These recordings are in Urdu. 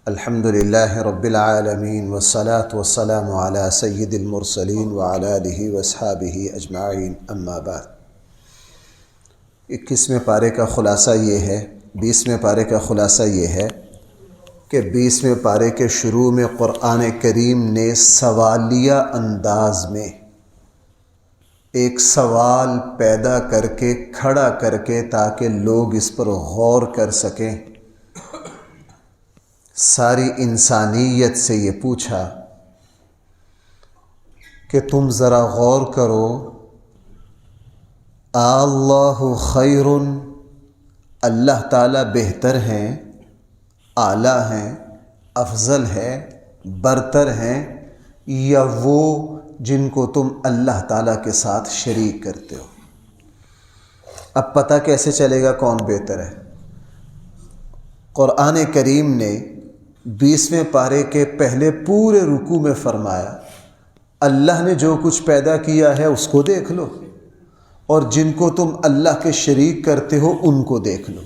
الحمدللہ رب العالمین والصلاة والسلام علی سید المرسلین وعلی آلہ واصحابہ اجمعین اما بعد۔ 21ویں پارے کا خلاصہ یہ ہے 20ویں پارے کا خلاصہ یہ ہے کہ 20ویں پارے کے شروع میں قرآن کریم نے سوالیہ انداز میں ایک سوال پیدا کر کے کھڑا کر کے تاکہ لوگ اس پر غور کر سکیں، ساری انسانیت سے یہ پوچھا کہ تم ذرا غور کرو، اللہ خیر، اللہ تعالیٰ بہتر ہیں، اعلیٰ ہیں، افضل ہے، برتر ہیں، یا وہ جن کو تم اللہ تعالیٰ کے ساتھ شریک کرتے ہو؟ اب پتہ کیسے چلے گا کون بہتر ہے؟ قرآن کریم نے 20ویں پارے کے پہلے پورے رکوع میں فرمایا اللہ نے جو کچھ پیدا کیا ہے اس کو دیکھ لو، اور جن کو تم اللہ کے شریک کرتے ہو ان کو دیکھ لو۔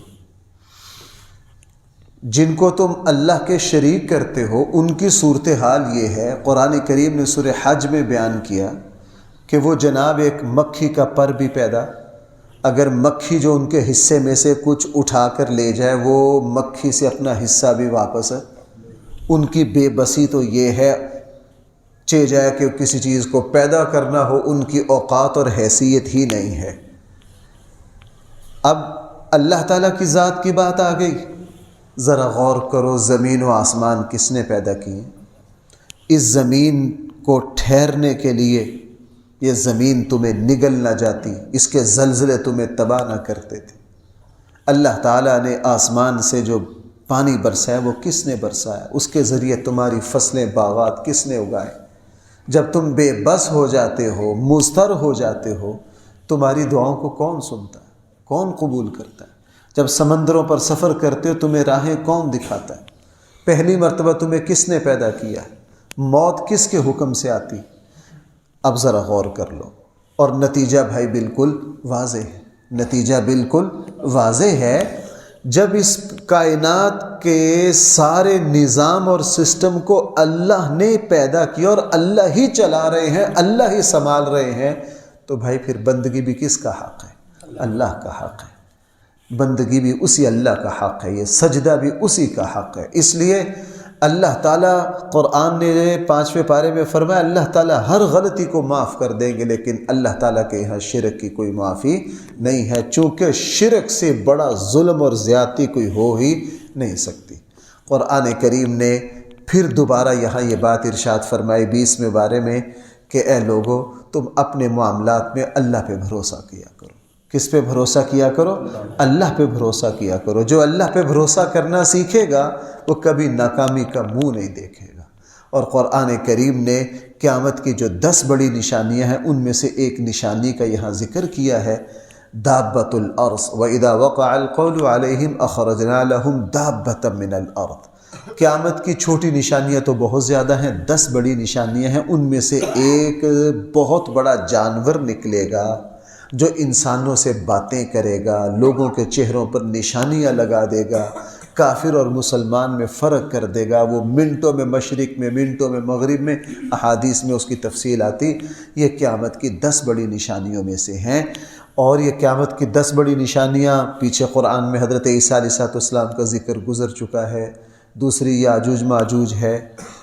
جن کو تم اللہ کے شریک کرتے ہو ان کی صورتحال یہ ہے، قرآن کریم نے سورہ حج میں بیان کیا کہ وہ جناب ایک مکھی کا پر بھی پیدا، اگر مکھی جو ان کے حصے میں سے کچھ اٹھا کر لے جائے وہ مکھی سے اپنا حصہ بھی واپس ہے۔ ان کی بے بسی تو یہ ہے چہ جائے کہ کسی چیز کو پیدا کرنا ہو، ان کی اوقات اور حیثیت ہی نہیں ہے۔ اب اللہ تعالیٰ کی ذات کی بات آ گئی، ذرا غور کرو زمین و آسمان کس نے پیدا کیے؟ اس زمین کو ٹھہرنے کے لیے، یہ زمین تمہیں نگل نہ جاتی، اس کے زلزلے تمہیں تباہ نہ کرتے تھے۔ اللہ تعالیٰ نے آسمان سے جو پانی برسایا وہ کس نے برسایا؟ اس کے ذریعے تمہاری فصلیں باغات کس نے اگائے؟ جب تم بے بس ہو جاتے ہو، مضطر ہو جاتے ہو، تمہاری دعاؤں کو کون سنتا ہے؟ کون قبول کرتا ہے؟ جب سمندروں پر سفر کرتے ہو تمہیں راہیں کون دکھاتا ہے؟ پہلی مرتبہ تمہیں کس نے پیدا کیا؟ موت کس کے حکم سے آتی؟ اب ذرا غور کر لو، اور نتیجہ بھائی بالکل واضح ہے، نتیجہ بالکل واضح ہے۔ جب اس کائنات کے سارے نظام اور سسٹم کو اللہ نے پیدا کیا اور اللہ ہی چلا رہے ہیں، اللہ ہی سنبھال رہے ہیں، تو بھائی پھر بندگی بھی کس کا حق ہے؟ اللہ کا حق ہے، بندگی بھی اسی اللہ کا حق ہے، یہ سجدہ بھی اسی کا حق ہے۔ اس لیے اللہ تعالیٰ قرآن نے 5ویں پارے میں فرمایا اللہ تعالیٰ ہر غلطی کو معاف کر دیں گے، لیکن اللہ تعالیٰ کے یہاں شرک کی کوئی معافی نہیں ہے، چونکہ شرک سے بڑا ظلم اور زیادتی کوئی ہو ہی نہیں سکتی۔ قرآن کریم نے پھر دوبارہ یہاں یہ بات ارشاد فرمائی 20ویں پارے میں کہ اے لوگو تم اپنے معاملات میں اللہ پہ بھروسہ کیا کرو۔ کس پہ بھروسہ کیا کرو؟ اللہ پہ بھروسہ کیا کرو۔ جو اللہ پہ بھروسہ کرنا سیکھے گا وہ کبھی ناکامی کا منہ نہیں دیکھے گا۔ اور قرآن کریم نے قیامت کی جو 10 بڑی نشانیاں ہیں ان میں سے ایک نشانی کا یہاں ذکر کیا ہے، دابۃ الارض وَإِذَا وَقَعَ الْقَوْلُ عَلَيْهِمْ أَخْرَجْنَا لَهُمْ دَابَّةً مِّنَ الْأَرْضِ۔ قیامت کی چھوٹی نشانیاں تو بہت زیادہ ہیں، 10 بڑی نشانیاں ہیں، ان میں سے ایک بہت بڑا جانور نکلے گا جو انسانوں سے باتیں کرے گا، لوگوں کے چہروں پر نشانیاں لگا دے گا، کافر اور مسلمان میں فرق کر دے گا، وہ منٹوں میں مشرق میں، منٹوں میں مغرب میں، احادیث میں اس کی تفصیل آتی۔ یہ قیامت کی 10 بڑی نشانیوں میں سے ہیں، اور یہ قیامت کی 10 بڑی نشانیاں پیچھے قرآن میں حضرت عیسیٰ علیہ السلام کا ذکر گزر چکا ہے۔ دوسری یاجوج ماجوج ہے،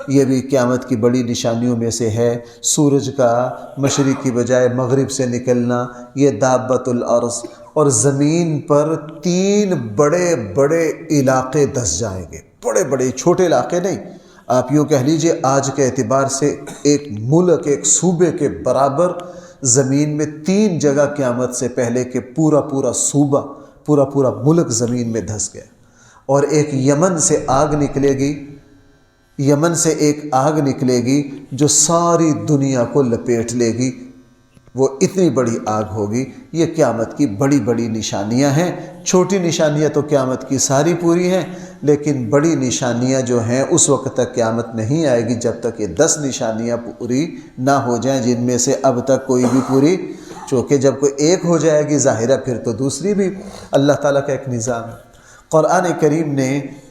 یہ بھی قیامت کی بڑی نشانیوں میں سے ہے۔ سورج کا مشرق کی بجائے مغرب سے نکلنا، یہ دابۃ الارض۔ اور زمین پر 3 بڑے بڑے علاقے دس جائیں گے، بڑے بڑے، چھوٹے علاقے نہیں، آپ یوں کہہ لیجئے آج کے اعتبار سے ایک ملک، ایک صوبے کے برابر زمین میں 3 جگہ قیامت سے پہلے کہ پورا صوبہ، پورا ملک زمین میں دھس گیا۔ اور ایک یمن سے آگ نکلے گی، یمن سے ایک آگ نکلے گی جو ساری دنیا کو لپیٹ لے گی، وہ اتنی بڑی آگ ہوگی۔ یہ قیامت کی بڑی بڑی نشانیاں ہیں۔ چھوٹی نشانیاں تو قیامت کی ساری پوری ہیں، لیکن بڑی نشانیاں جو ہیں اس وقت تک قیامت نہیں آئے گی جب تک یہ 10 نشانیاں پوری نہ ہو جائیں، جن میں سے اب تک کوئی بھی پوری، چونکہ جب کوئی ایک ہو جائے گی ظاہرہ پھر تو دوسری بھی۔ اللہ تعالیٰ کا ایک نظام ہے۔ قرآن کریم نے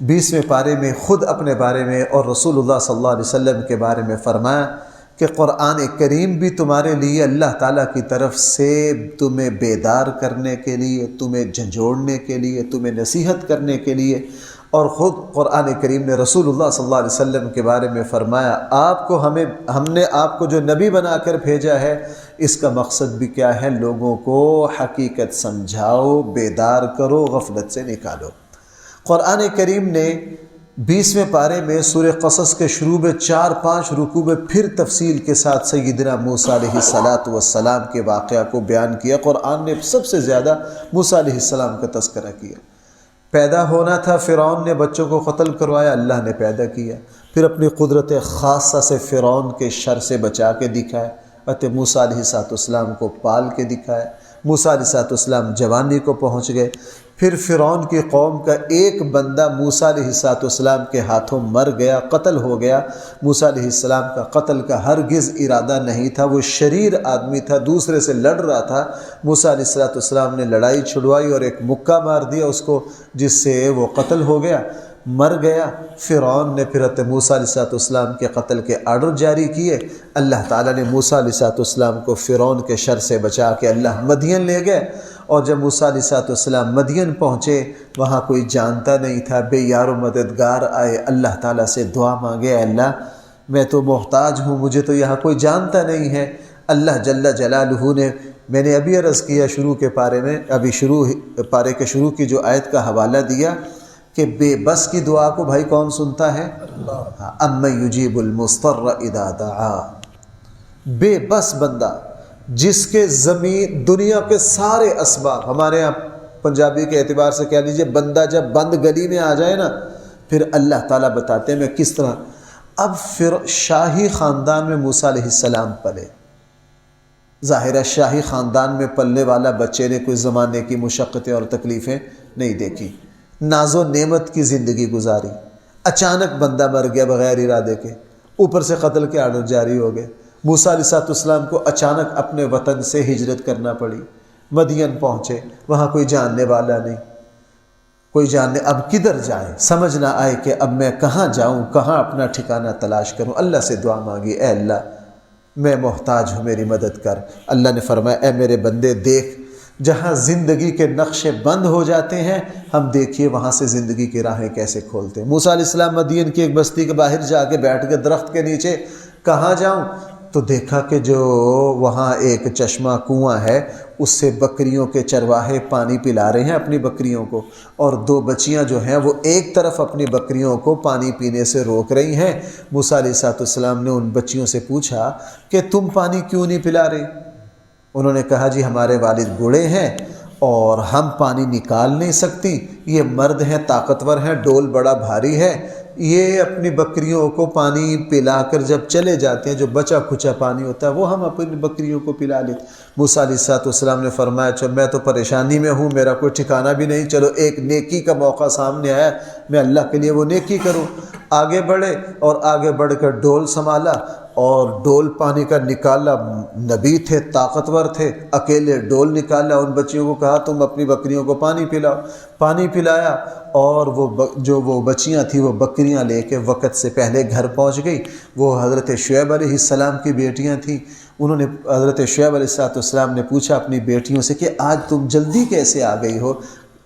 20ویں پارے میں خود اپنے بارے میں اور رسول اللہ صلی اللہ علیہ وسلم کے بارے میں فرمایا کہ قرآن کریم بھی تمہارے لیے اللہ تعالیٰ کی طرف سے تمہیں بیدار کرنے کے لیے، تمہیں جھنجھوڑنے کے لیے، تمہیں نصیحت کرنے کے لیے، اور خود قرآن کریم نے رسول اللہ صلی اللہ علیہ وسلم کے بارے میں فرمایا آپ کو ہم نے آپ کو جو نبی بنا کر بھیجا ہے، اس کا مقصد بھی کیا ہے؟ لوگوں کو حقیقت سمجھاؤ، بیدار کرو، غفلت سے نکالو۔ قرآن کریم نے 20ویں پارے میں سورہ قصص کے شروع میں 4-5 رکوع میں پھر تفصیل کے ساتھ سیدنا موسیٰ علیہ السلام کے واقعہ کو بیان کیا۔ قرآن نے سب سے زیادہ موسیٰ علیہ السلام کا تذکرہ کیا۔ پیدا ہونا تھا، فرعون نے بچوں کو قتل کروایا، اللہ نے پیدا کیا، پھر اپنی قدرت خاصہ سے فرعون کے شر سے بچا کے دکھایا، موسیٰ علیہ السلام کو پال کے دکھایا۔ موسیٰ علیہ السلام جوانی کو پہنچ گئے، پھر فرعون کی قوم کا ایک بندہ موسیٰ علیہ السلام کے ہاتھوں مر گیا، قتل ہو گیا۔ موسیٰ علیہ السلام کا قتل کا ہرگز ارادہ نہیں تھا، وہ شریر آدمی تھا، دوسرے سے لڑ رہا تھا۔ موسیٰ علیہ السلام نے لڑائی چھڑوائی اور ایک مکہ مار دیا اس کو، جس سے وہ قتل ہو گیا، مر گیا۔ فرعون نے پھر موسیٰ علیہ السلام کے قتل کے آرڈر جاری کیے۔ اللہ تعالیٰ نے موسیٰ علیہ السلام کو فرعون کے شر سے بچا کے اللہ مدین لے گئے، اور جب موسیٰ علیہ السلام مدین پہنچے، وہاں کوئی جانتا نہیں تھا، بے یار و مددگار آئے، اللہ تعالیٰ سے دعا مانگے، اے اللہ میں تو محتاج ہوں، مجھے تو یہاں کوئی جانتا نہیں ہے۔ اللہ جل جلالہ نے، میں نے ابھی عرض کیا شروع کے پارے میں، پارے کے شروع کی جو آیت کا حوالہ دیا کہ بے بس کی دعا کو بھائی کون سنتا ہے؟ اللہ۔ اَمَّن یُجِیبُ الْمُضْطَرَّ اِذَا دَعَا، بے بس بندہ جس کے زمین دنیا کے سارے اسباب، ہمارے یہاں پنجابی کے اعتبار سے کہہ لیجئے، بندہ جب بند گلی میں آ جائے نا، پھر اللہ تعالیٰ بتاتے ہیں میں کس طرح۔ اب پھر شاہی خاندان میں موسیٰ علیہ السلام پلے، ظاہر ہے شاہی خاندان میں پلنے والا بچے نے کوئی زمانے کی مشقتیں اور تکلیفیں نہیں دیکھی، ناز و نعمت کی زندگی گزاری۔ اچانک بندہ مر گیا بغیر ارادے کے، اوپر سے قتل کے آرڈر جاری ہو گئے۔ موسیٰ علیہ السلام کو اچانک اپنے وطن سے ہجرت کرنا پڑی، مدین پہنچے، وہاں کوئی جاننے والا نہیں، اب کدھر جائیں، سمجھ نہ آئے کہ اب میں کہاں جاؤں، کہاں اپنا ٹھکانہ تلاش کروں۔ اللہ سے دعا مانگی، اے اللہ میں محتاج ہوں، میری مدد کر۔ اللہ نے فرمایا، اے میرے بندے دیکھ، جہاں زندگی کے نقشے بند ہو جاتے ہیں، ہم دیکھیے وہاں سے زندگی کی راہیں کیسے کھولتے ہیں۔ موسیٰ علیہ السلام مدین کی ایک بستی کے باہر جا کے بیٹھ گئے درخت کے نیچے، کہاں جاؤں؟ تو دیکھا کہ جو وہاں ایک چشمہ کنواں ہے، اس سے بکریوں کے چرواہے پانی پلا رہے ہیں اپنی بکریوں کو، اور 2 بچیاں جو ہیں وہ ایک طرف اپنی بکریوں کو پانی پینے سے روک رہی ہیں۔ موسیٰ علیہ السلام نے ان بچیوں سے پوچھا کہ تم پانی کیوں نہیں پلا رہے؟ انہوں نے کہا جی ہمارے والد بوڑھے ہیں اور ہم پانی نکال نہیں سکتی، یہ مرد ہیں، طاقتور ہیں، ڈول بڑا بھاری ہے، یہ اپنی بکریوں کو پانی پلا کر جب چلے جاتے ہیں، جو بچا کھچا پانی ہوتا ہے وہ ہم اپنی بکریوں کو پلا لیتے۔ موسیٰ علیہ السلام نے فرمایا چلو میں تو پریشانی میں ہوں، میرا کوئی ٹھکانہ بھی نہیں، چلو ایک نیکی کا موقع سامنے آیا، میں اللہ کے لیے وہ نیکی کروں۔ آگے بڑھے اور آگے بڑھ کر ڈول سنبھالا اور ڈول پانی کا نکالا، نبی تھے، طاقتور تھے، اکیلے ڈول نکالا، ان بچیوں کو کہا تم اپنی بکریوں کو پانی پلاؤ، پانی پلایا، اور وہ بچیاں تھیں وہ بکریاں لے کے وقت سے پہلے گھر پہنچ گئی۔ وہ حضرت شعیب علیہ السلام کی بیٹیاں تھیں، انہوں نے حضرت شعیب علیہ السلام نے پوچھا اپنی بیٹیوں سے کہ آج تم جلدی کیسے آ گئی ہو؟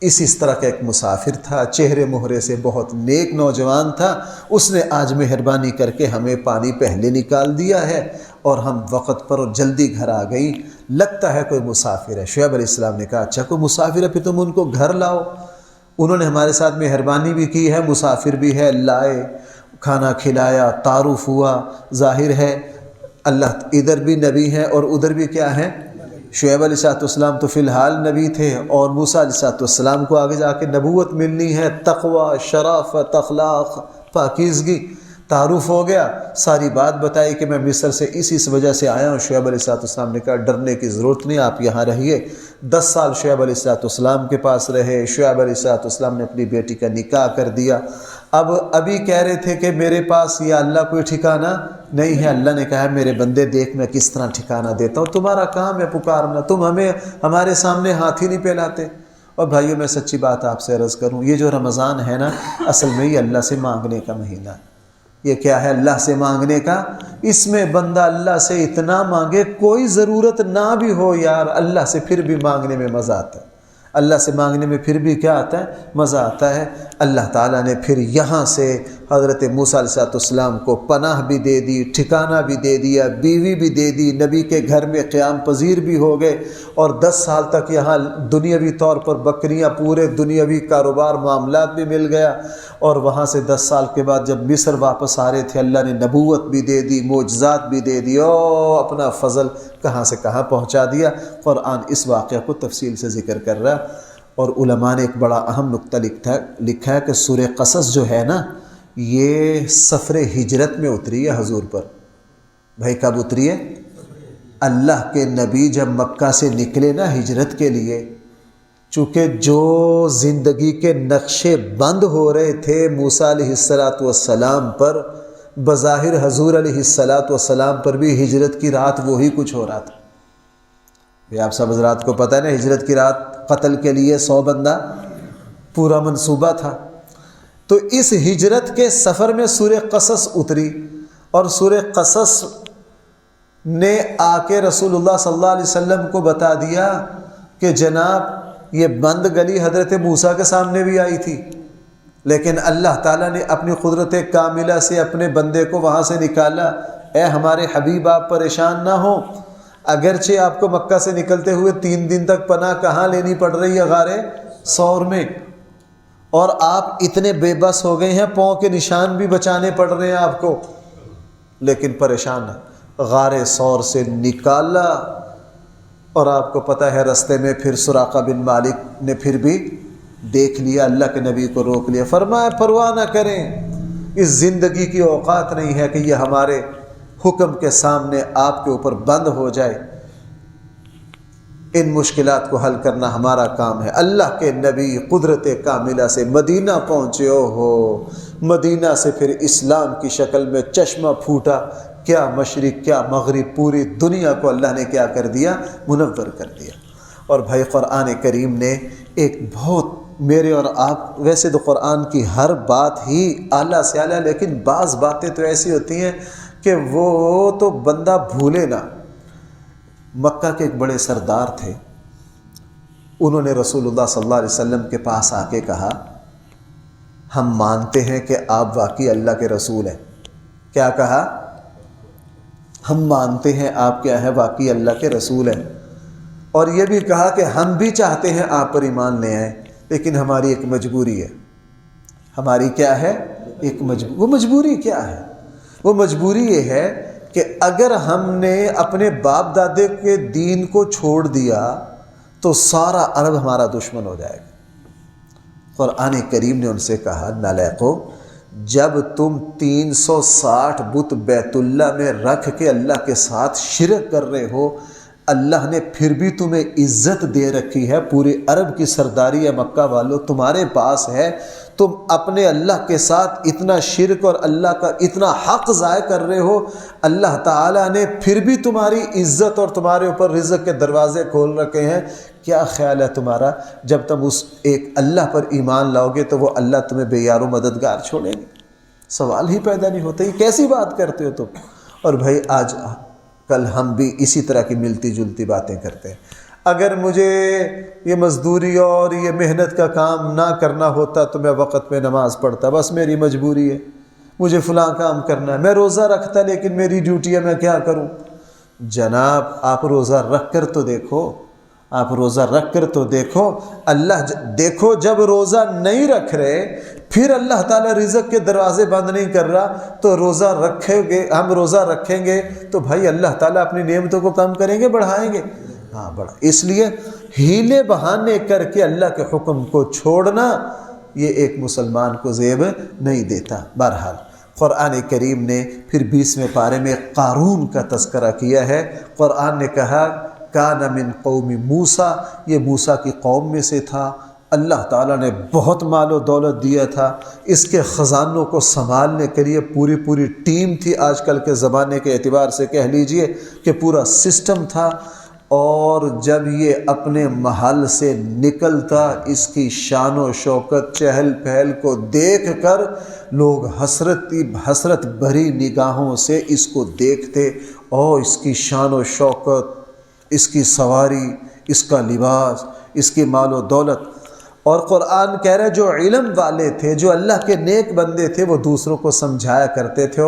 اس طرح کا ایک مسافر تھا، چہرے مہرے سے بہت نیک نوجوان تھا، اس نے آج مہربانی کر کے ہمیں پانی پہلے نکال دیا ہے اور ہم وقت پر اور جلدی گھر آ گئی، لگتا ہے کوئی مسافر ہے۔ شعیب علیہ السلام نے کہا اچھا کوئی مسافر ہے پھر تم ان کو گھر لاؤ۔ انہوں نے ہمارے ساتھ مہربانی بھی کی ہے، مسافر بھی ہے، لائے، کھانا کھلایا، تعارف ہوا، ظاہر ہے اللہ ادھر بھی نبی ہیں اور ادھر بھی کیا ہے؟ شعیب علیہ السلام تو فی الحال نبی تھے، اور موسیٰ علیہ السلام کو آگے جا کے نبوت ملنی ہے، تقوی، شرافت، اخلاق، پاکیزگی، تعارف ہو گیا، ساری بات بتائی کہ میں مصر سے اس وجہ سے آیا ہوں۔ شعیب علیہ السلام نے کہا ڈرنے کی ضرورت نہیں، آپ یہاں رہیے۔ 10 سال شعیب علیہ السلام کے پاس رہے۔ شعیب علیہ السلام نے اپنی بیٹی کا نکاح کر دیا۔ ابھی کہہ رہے تھے کہ میرے پاس یا اللہ کوئی ٹھکانہ نہیں ہے۔ اللہ نے کہا میرے بندے دیکھ میں کس طرح ٹھکانہ دیتا ہوں، تمہارا کام ہے پکارنا، تم ہمارے سامنے ہاتھ ہی نہیں پھیلاتے، اور بھائیوں میں سچی بات آپ سے عرض کروں، یہ جو رمضان ہے نا، اصل میں یہ اللہ سے مانگنے کا مہینہ ہے۔ یہ کیا ہے؟ اللہ سے مانگنے کا۔ اس میں بندہ اللہ سے اتنا مانگے، کوئی ضرورت نہ بھی ہو یار، اللہ سے پھر بھی مانگنے میں مزہ آتا ہے۔ اللہ سے مانگنے میں پھر بھی کیا آتا ہے؟ مزہ آتا ہے۔ اللہ تعالیٰ نے پھر یہاں سے حضرت موسیٰ علیہ السلام کو پناہ بھی دے دی، ٹھکانہ بھی دے دیا، بیوی بھی دے دی، نبی کے گھر میں قیام پذیر بھی ہو گئے، اور 10 سال تک یہاں دنیاوی طور پر بکریاں، پورے دنیاوی کاروبار معاملات بھی مل گیا، اور وہاں سے 10 سال کے بعد جب مصر واپس آ رہے تھے، اللہ نے نبوت بھی دے دی، معجزات بھی دے دی، اور اپنا فضل کہاں سے کہاں پہنچا دیا۔ قرآن اس واقعہ کو تفصیل سے ذکر کر رہا، اور علماء نے ایک بڑا اہم نقطہ لکھا ہے کہ سورہ قصص جو ہے نا، یہ سفر ہجرت میں اتری ہے حضور پر۔ بھائی کب اتری ہے؟ اللہ کے نبی جب مکہ سے نکلے نا ہجرت کے لیے، چونکہ جو زندگی کے نقشے بند ہو رہے تھے موسیٰ علیہ السلام پر، بظاہر حضور علیہ السلام پر بھی ہجرت کی رات وہی کچھ ہو رہا تھا۔ آپ سب حضرات کو پتہ ہے نا، ہجرت کی رات قتل کے لیے 100 بندہ پورا منصوبہ تھا۔ تو اس ہجرت کے سفر میں سورہ قصص اتری، اور سورہ قصص نے آ کے رسول اللہ صلی اللہ علیہ وسلم کو بتا دیا کہ جناب یہ بند گلی حضرت موسیٰ کے سامنے بھی آئی تھی، لیکن اللہ تعالیٰ نے اپنی قدرت کاملہ سے اپنے بندے کو وہاں سے نکالا۔ اے ہمارے حبیب آپ پریشان نہ ہوں، اگرچہ آپ کو مکہ سے نکلتے ہوئے 3 دن تک پناہ کہاں لینی پڑ رہی ہے؟ غار ثور میں، اور آپ اتنے بے بس ہو گئے ہیں، پاؤں کے نشان بھی بچانے پڑ رہے ہیں آپ کو، لیکن پریشان ہے۔ غار ثور سے نکالا، اور آپ کو پتہ ہے رستے میں پھر سراقہ بن مالک نے پھر بھی دیکھ لیا، اللہ کے نبی کو روک لیا، فرمایا پرواہ نہ کریں، اس زندگی کی اوقات نہیں ہے کہ یہ ہمارے حکم کے سامنے آپ کے اوپر بند ہو جائے، ان مشکلات کو حل کرنا ہمارا کام ہے۔ اللہ کے نبی قدرت کاملہ سے مدینہ پہنچے ہو، مدینہ سے پھر اسلام کی شکل میں چشمہ پھوٹا، کیا مشرق کیا مغرب، پوری دنیا کو اللہ نے کیا کر دیا؟ منور کر دیا۔ اور بھائی قرآن کریم نے ایک بہت، میرے اور آپ ویسے تو قرآن کی ہر بات ہی اعلیٰ سے اعلیٰ، لیکن بعض باتیں تو ایسی ہوتی ہیں کہ وہ تو بندہ بھولے نہ۔ مکہ کے ایک بڑے سردار تھے، انہوں نے رسول اللہ صلی اللہ علیہ وسلم کے پاس آ کے کہا ہم مانتے ہیں کہ آپ واقعی اللہ کے رسول ہیں۔ کیا کہا؟ ہم مانتے ہیں آپ کیا ہے؟ واقعی اللہ کے رسول ہیں، اور یہ بھی کہا کہ ہم بھی چاہتے ہیں آپ پر ایمان لے آئیں، لیکن ہماری ایک مجبوری ہے۔ ہماری کیا ہے؟ ایک مجبوری۔ وہ مجبوری کیا ہے؟ وہ مجبوری یہ ہے کہ اگر ہم نے اپنے باپ دادے کے دین کو چھوڑ دیا تو سارا عرب ہمارا دشمن ہو جائے گا۔ قرآن کریم نے ان سے کہا نالائقو، جب تم 360 بت بیت اللہ میں رکھ کے اللہ کے ساتھ شرک کر رہے ہو، اللہ نے پھر بھی تمہیں عزت دے رکھی ہے، پورے عرب کی سرداری ہے، مکہ والوں تمہارے پاس ہے، تم اپنے اللہ کے ساتھ اتنا شرک اور اللہ کا اتنا حق ضائع کر رہے ہو، اللہ تعالیٰ نے پھر بھی تمہاری عزت اور تمہارے اوپر رزق کے دروازے کھول رکھے ہیں۔ کیا خیال ہے تمہارا جب تم اس ایک اللہ پر ایمان لاؤ گے تو وہ اللہ تمہیں بے یار و مددگار چھوڑیں گے؟ سوال ہی پیدا نہیں ہوتا، یہ کیسی بات کرتے ہو تم؟ اور بھائی آج کل ہم بھی اسی طرح کی ملتی جلتی باتیں کرتے ہیں۔ اگر مجھے یہ مزدوری اور یہ محنت کا کام نہ کرنا ہوتا تو میں وقت پہ نماز پڑھتا، بس میری مجبوری ہے، مجھے فلاں کام کرنا ہے، میں روزہ رکھتا لیکن میری ڈیوٹی ہے، میں کیا کروں؟ جناب آپ روزہ رکھ کر تو دیکھو، آپ روزہ رکھ کر تو دیکھو، اللہ دیکھو جب روزہ نہیں رکھ رہے پھر اللہ تعالیٰ رزق کے دروازے بند نہیں کر رہا تو روزہ رکھیں گے، ہم روزہ رکھیں گے تو بھائی اللہ تعالیٰ اپنی نعمتوں کو کم کریں گے بڑھائیں گے؟ ہاں بڑھا۔ اس لیے ہیلے بہانے کر کے اللہ کے حکم کو چھوڑنا یہ ایک مسلمان کو زیب نہیں دیتا۔ بہرحال قرآن کریم نے پھر 20ویں پارے میں قارون کا تذکرہ کیا ہے۔ قرآن نے کہا کان من قوم موسیٰ، یہ موسیٰ کی قوم میں سے تھا، اللہ تعالیٰ نے بہت مال و دولت دیا تھا، اس کے خزانوں کو سنبھالنے کے لیے پوری ٹیم تھی، آج کل کے زمانے کے اعتبار سے کہہ لیجئے کہ پورا سسٹم تھا، اور جب یہ اپنے محل سے نکلتا اس کی شان و شوکت چہل پہل کو دیکھ کر لوگ حسرت بھری نگاہوں سے اس کو دیکھتے، اور اس کی شان و شوکت، اس کی سواری، اس کا لباس، اس کی مال و دولت۔ اور قرآن کہہ رہے جو علم والے تھے، جو اللہ کے نیک بندے تھے، وہ دوسروں کو سمجھایا کرتے تھے،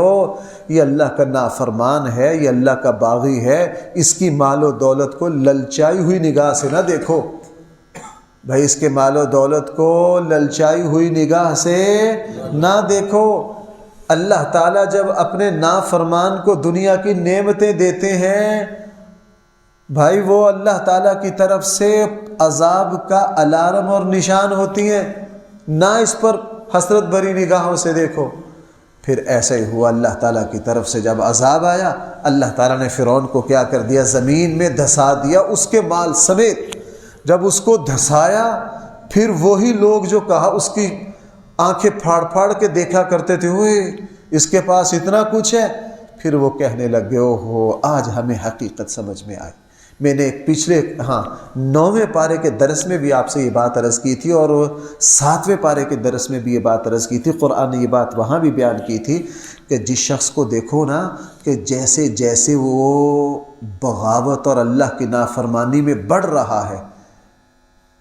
یہ اللہ کا نافرمان ہے، یہ اللہ کا باغی ہے، اس کی مال و دولت کو للچائی ہوئی نگاہ سے نہ دیکھو۔ بھائی اس کے مال و دولت کو للچائی ہوئی نگاہ سے نہ دیکھو۔ اللہ تعالیٰ جب اپنے نافرمان کو دنیا کی نعمتیں دیتے ہیں، بھائی وہ اللہ تعالیٰ کی طرف سے عذاب کا الارم اور نشان ہوتی ہیں، نہ اس پر حسرت بھری نگاہوں سے دیکھو۔ پھر ایسا ہی ہوا، اللہ تعالیٰ کی طرف سے جب عذاب آیا، اللہ تعالیٰ نے فرعون کو کیا کر دیا؟ زمین میں دھسا دیا، اس کے مال سمیت۔ جب اس کو دھسایا، پھر وہی لوگ جو کہا اس کی آنکھیں پھاڑ پھاڑ کے دیکھا کرتے تھے، اوئے اس کے پاس اتنا کچھ ہے، پھر وہ کہنے لگے اوہو آج ہمیں حقیقت سمجھ میں آئی۔ میں نے پچھلے 9ویں پارے کے درس میں بھی آپ سے یہ بات عرض کی تھی، اور 7ویں پارے کے درس میں بھی یہ بات عرض کی تھی۔ قرآن نے یہ بات وہاں بھی بیان کی تھی کہ جس شخص کو دیکھو نا کہ جیسے جیسے وہ بغاوت اور اللہ کی نافرمانی میں بڑھ رہا ہے،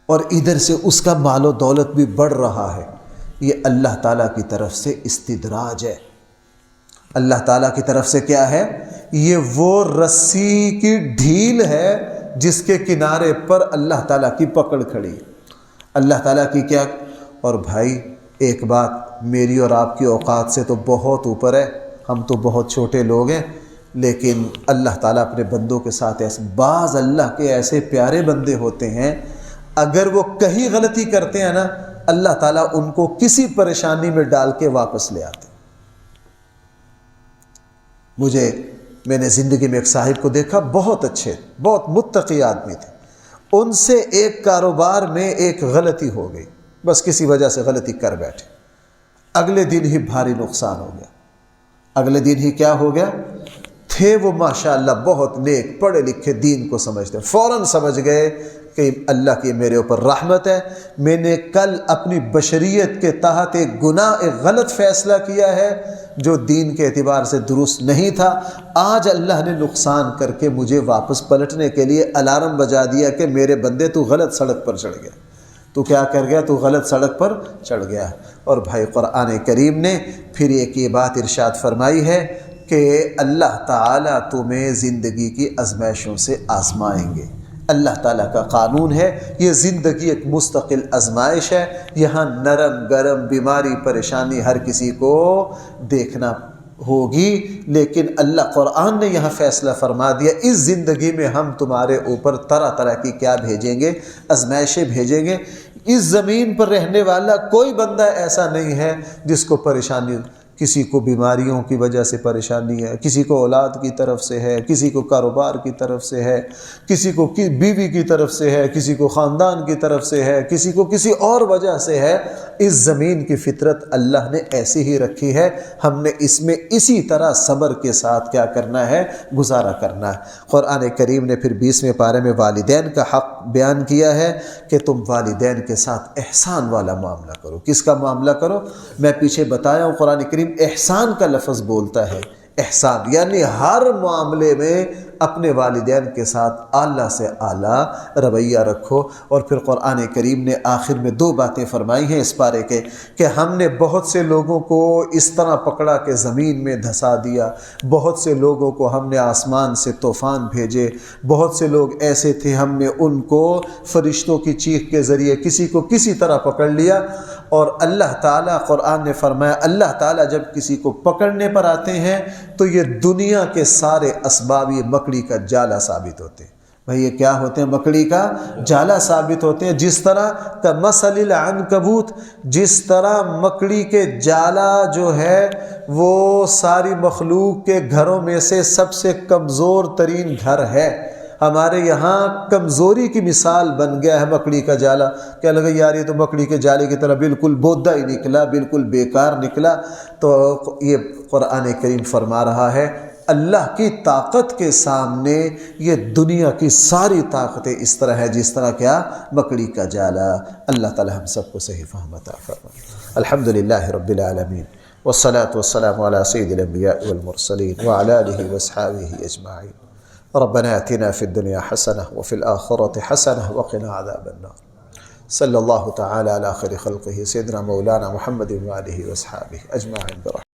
اور ادھر سے اس کا مال و دولت بھی بڑھ رہا ہے، یہ اللہ تعالیٰ کی طرف سے استدراج ہے۔ اللہ تعالیٰ کی طرف سے کیا ہے؟ یہ وہ رسی کی ڈھیل ہے جس کے کنارے پر اللہ تعالیٰ کی پکڑ کھڑی ہے۔ اللہ تعالیٰ کی کیا؟ اور بھائی ایک بات، میری اور آپ کی اوقات سے تو بہت اوپر ہے، ہم تو بہت چھوٹے لوگ ہیں، لیکن اللہ تعالیٰ اپنے بندوں کے ساتھ ایسے بعض اللہ کے ایسے پیارے بندے ہوتے ہیں، اگر وہ کہیں غلطی کرتے ہیں نا، اللہ تعالیٰ ان کو کسی پریشانی میں ڈال کے واپس لے آتے۔ میں نے زندگی میں ایک صاحب کو دیکھا، بہت اچھے، بہت متقی آدمی تھے، ان سے ایک کاروبار میں ایک غلطی ہو گئی، بس کسی وجہ سے غلطی کر بیٹھے، اگلے دن ہی بھاری نقصان ہو گیا۔ اگلے دن ہی کیا ہو گیا؟ تھے وہ ماشاءاللہ بہت نیک، پڑھے لکھے، دین کو سمجھتے، فوراً سمجھ گئے کہ اللہ کی میرے اوپر رحمت ہے، میں نے کل اپنی بشریت کے تحت ایک گناہ، ایک غلط فیصلہ کیا ہے جو دین کے اعتبار سے درست نہیں تھا، آج اللہ نے نقصان کر کے مجھے واپس پلٹنے کے لیے الارم بجا دیا کہ میرے بندے تو غلط سڑک پر چڑھ گیا۔ تو کیا کر گیا؟ تو غلط سڑک پر چڑھ گیا۔ اور بھائی قرآن کریم نے پھر ایک یہ بات ارشاد فرمائی ہے کہ اللہ تعالیٰ تمہیں زندگی کی آزمائشوں سے آزمائیں گے۔ اللہ تعالیٰ کا قانون ہے، یہ زندگی ایک مستقل آزمائش ہے، یہاں نرم گرم بیماری پریشانی ہر کسی کو دیکھنا ہوگی، لیکن اللہ قرآن نے یہاں فیصلہ فرما دیا، اس زندگی میں ہم تمہارے اوپر طرح طرح کی کیا بھیجیں گے؟ آزمائشیں بھیجیں گے۔ اس زمین پر رہنے والا کوئی بندہ ایسا نہیں ہے جس کو پریشانی، کسی کو بیماریوں کی وجہ سے پریشانی ہے، کسی کو اولاد کی طرف سے ہے، کسی کو کاروبار کی طرف سے ہے، کسی کو بیوی کی طرف سے ہے، کسی کو خاندان کی طرف سے ہے، کسی کو کسی اور وجہ سے ہے۔ اس زمین کی فطرت اللہ نے ایسی ہی رکھی ہے، ہم نے اس میں اسی طرح صبر کے ساتھ کیا کرنا ہے؟ گزارا کرنا ہے۔ قرآن کریم نے پھر 20ویں پارے میں والدین کا حق بیان کیا ہے کہ تم والدین کے ساتھ احسان والا معاملہ کرو۔ کس کا معاملہ کرو؟ میں پیچھے بتایا ہوں، قرآن کریم احسان کا لفظ بولتا ہے، احسان یعنی ہر معاملے میں اپنے والدین کے ساتھ اعلیٰ سے اعلیٰ رویہ رکھو۔ اور پھر قرآن کریم نے آخر میں 2 باتیں فرمائی ہیں اس پارے کے کہ ہم نے بہت سے لوگوں کو اس طرح پکڑا کہ زمین میں دھسا دیا، بہت سے لوگوں کو ہم نے آسمان سے طوفان بھیجے، بہت سے لوگ ایسے تھے ہم نے ان کو فرشتوں کی چیخ کے ذریعے کسی کو کسی طرح پکڑ لیا۔ اور اللہ تعالیٰ، قرآن نے فرمایا، اللہ تعالیٰ جب کسی کو پکڑنے پر آتے ہیں تو یہ دنیا کے سارے اسباب یہ مکڑی کا جالا ثابت ہوتے ہیں۔ بھئی یہ کیا ہوتے ہیں؟ مکڑی کا جالا ثابت ہوتے ہیں۔ جس طرح کمثل العنکبوت، جس طرح مکڑی کے جالا جو ہے وہ ساری مخلوق کے گھروں میں سے سب سے کمزور ترین گھر ہے، ہمارے یہاں کمزوری کی مثال بن گیا ہے مکڑی کا جالا۔ کیا لگا یار یہ تو مکڑی کے جالے کی طرح بالکل بودا ہی نکلا، بالکل بیکار نکلا۔ تو یہ قرآن کریم فرما رہا ہے اللہ کی طاقت کے سامنے یہ دنیا کی ساری طاقتیں اس طرح ہے جس طرح کیا مکڑی کا جالا۔ اللہ تعالی ہم سب کو صحیح فہم عطا فرمائے۔ الحمدللہ رب العالمین والصلاة والسلام على سید الانبیاء والمرسلین وعلى آلہ واصحابہ اجمعین۔ ربنا آتنا في الدنيا حسنة وفي الآخرة حسنة وقنا عذاب النار۔ صلی اللہ تعالی علی خیر خلقہ سیدنا مولانا محمد وآلہ واصحابہ اجمعین برحمتہ۔